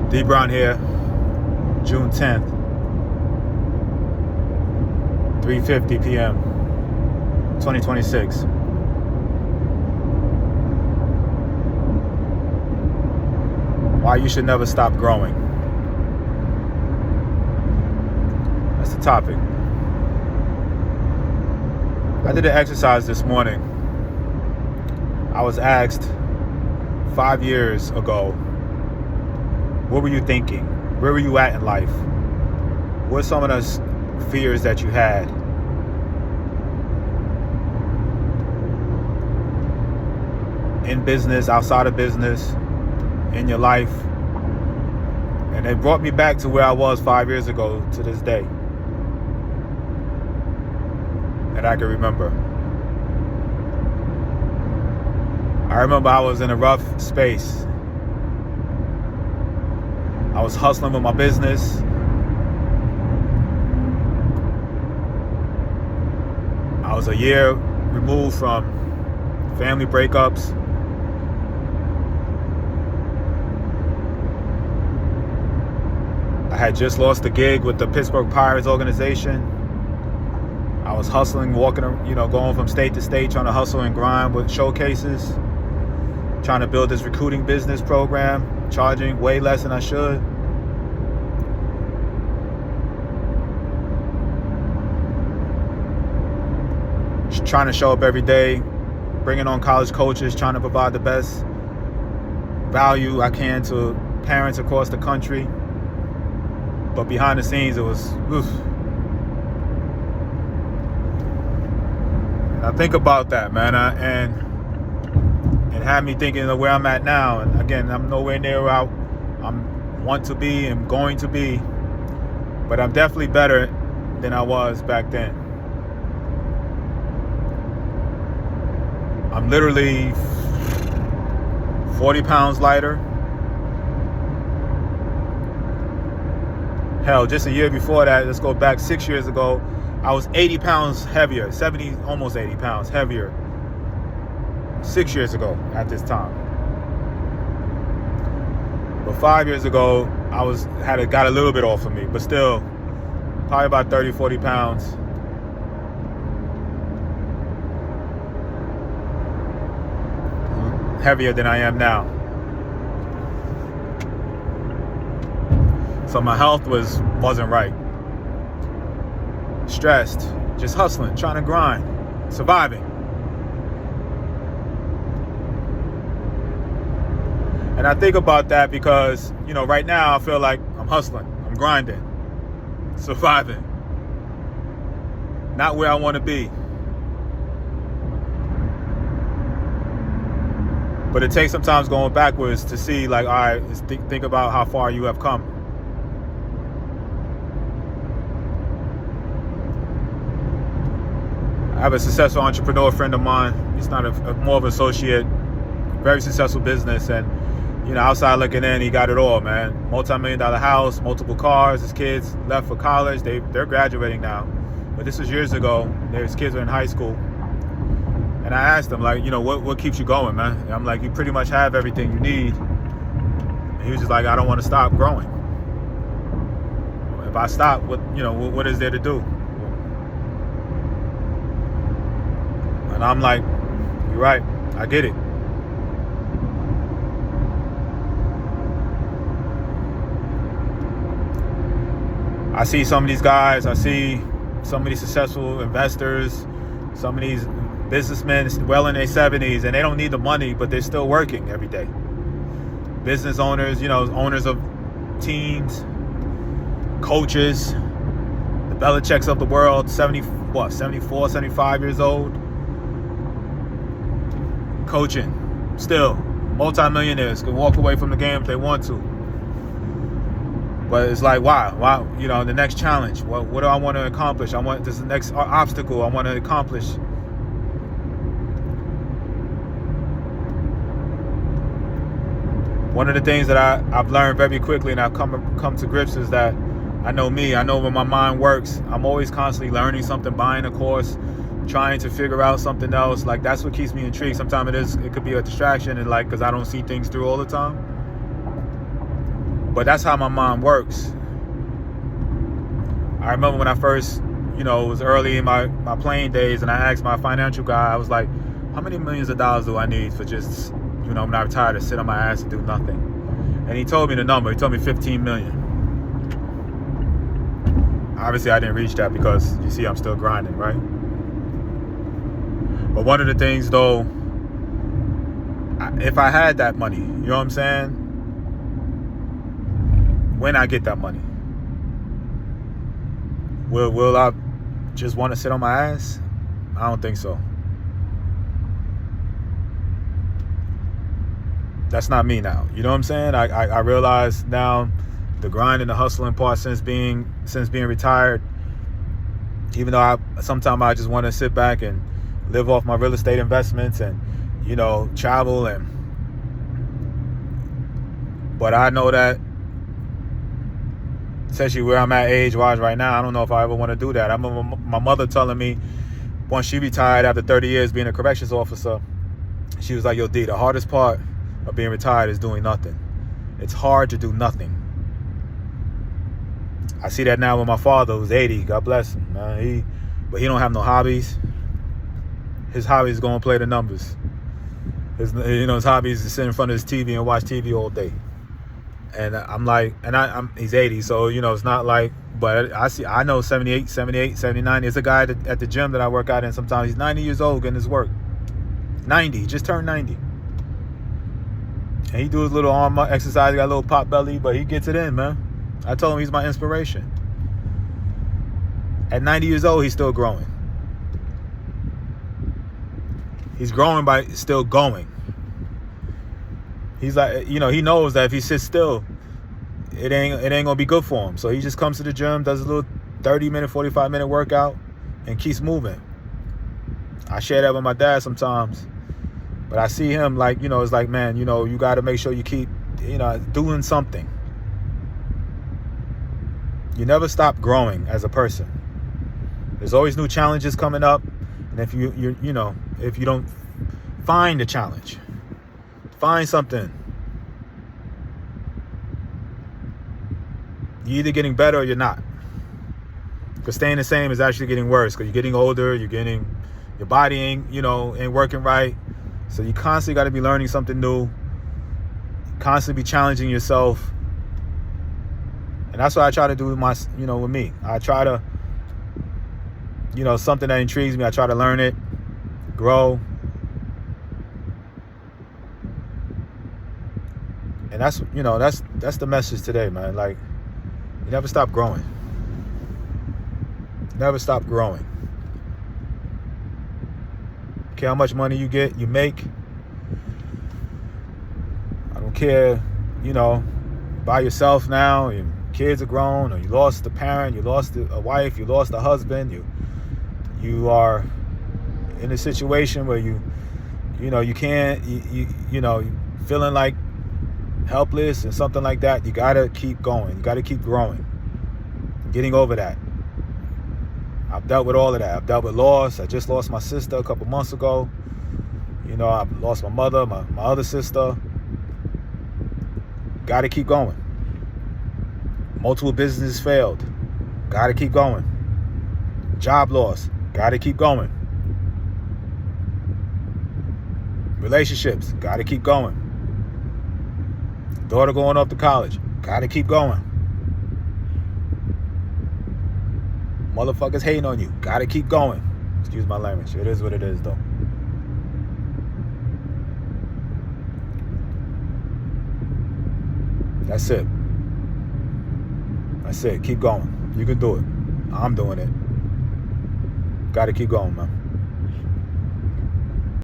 D Brown here, June 10th, 3:50 p.m., 2026. Why you should never stop growing. That's the topic. I did an exercise this morning. I was asked 5 years ago, what were you thinking? Where were you at in life? What are some of those fears that you had? In business, outside of business, in your life. And it brought me back to where I was 5 years ago to this day. That I can remember. I remember I was in a rough space. I was hustling with my business. I was a year removed from family breakups. I had just lost the gig with the Pittsburgh Pirates organization. I was hustling, walking, going from state to state, trying to hustle and grind with showcases, trying to build this recruiting business program, charging way less than I should. Just trying to show up every day, bringing on college coaches, trying to provide the best value I can to parents across the country. But behind the scenes, it was oof. I think about that, man, and it had me thinking of where I'm at now. And again, I'm nowhere near where I want to be and going to be, but I'm definitely better than I was back then. I'm literally 40 pounds lighter. Hell, just a year before that, let's go back 6 years ago, I was 80 pounds heavier, 70, almost 80 pounds heavier 6 years ago at this time. But 5 years ago, got a little bit off of me, but still probably about 30, 40 pounds. Heavier than I am now. So my health wasn't right. Stressed, just hustling, trying to grind, surviving. And I think about that because, right now I feel like I'm hustling, I'm grinding, surviving. Not where I want to be. But it takes sometimes going backwards to see, like, all right, think about how far you have come. I have a successful entrepreneur friend of mine. He's not more of an associate, very successful business. And, outside looking in, he got it all, man. Multi-million-dollar house, multiple cars. His kids left for college. They're graduating now. But this was years ago. His kids were in high school. And I asked him, like, what keeps you going, man? And I'm like, you pretty much have everything you need. And he was just like, I don't want to stop growing. If I stop, what is there to do? And I'm like, you're right, I get it. I see some of these guys, I see some of these successful investors, some of these businessmen well in their 70s, and they don't need the money, but they're still working every day. Business owners, owners of teams, coaches, the Belichicks of the world, 74, 75 years old. Coaching, still multi-millionaires can walk away from the game if they want to. But it's like, why? The next challenge. What do I want to accomplish? This is the next obstacle I want to accomplish. One of the things that I've learned very quickly and I've come to grips is that I know me. I know when my mind works. I'm always constantly learning something, buying a course, trying to figure out something else. Like, that's what keeps me intrigued. Sometimes it could be a distraction, and because I don't see things through all the time. But that's how my mind works. I remember when I first, it was early in my playing days, and I asked my financial guy, I was like, how many millions of dollars do I need for just, when I retire, to sit on my ass and do nothing? And he told me the number. He told me 15 million. Obviously, I didn't reach that because, you see, I'm still grinding, right? But one of the things, though, if I had that money, you know what I'm saying? When I get that money, will I just want to sit on my ass? I don't think so. That's not me now. You know what I'm saying? I realize now the grind and the hustling part since being retired, even though sometimes I just want to sit back and live off my real estate investments and, travel but I know that, especially where I'm at age-wise right now, I don't know if I ever want to do that. I remember my mother telling me once she retired after 30 years being a corrections officer, she was like, yo, D, the hardest part of being retired is doing nothing. It's hard to do nothing. I see that now with my father, who's 80. God bless him, man. But he don't have no hobbies. His hobby is going to play the numbers. His hobby is to sit in front of his TV and watch TV all day. And I'm like, he's 80, so, it's not like, but I know 78, 79. There's a guy at the gym that I work out in sometimes. He's 90 years old getting his work. 90, he just turned 90. And he do his little arm exercise, got a little pot belly, but he gets it in, man. I told him he's my inspiration. At 90 years old, he's still growing. He's growing by still going. He's like, he knows that if he sits still, it ain't gonna be good for him. So he just comes to the gym, does a little 30-minute, 45-minute workout, and keeps moving. I share that with my dad sometimes. But I see him like, it's like, man, you got to make sure you keep, doing something. You never stop growing as a person. There's always new challenges coming up. And if if you don't find a challenge, find something. You're either getting better or you're not. Because staying the same is actually getting worse. Because you're getting older, your body ain't working right. So you constantly got to be learning something new. Constantly be challenging yourself. And that's what I try to do with with me. I try to, something that intrigues me, I try to learn it, grow. And that's the message today, man. Like, you never stop growing. Never stop growing. Care how much money you make. I don't care, by yourself now, your kids are grown, or you lost a parent, you lost a wife, you lost a husband, you are in a situation where you can't, feeling like helpless and something like that. You gotta keep going. You gotta keep growing. Getting over that. I've dealt with all of that. I've dealt with loss. I just lost my sister a couple months ago. I've lost my mother, my other sister. Got to keep going. Multiple businesses failed. Got to keep going. Job loss. Got to keep going. Relationships. Got to keep going. Daughter going off to college. Got to keep going. Motherfuckers hating on you. Gotta keep going. Excuse my language. It is what it is, though. That's it. That's it. Keep going. You can do it. I'm doing it. Gotta keep going, man.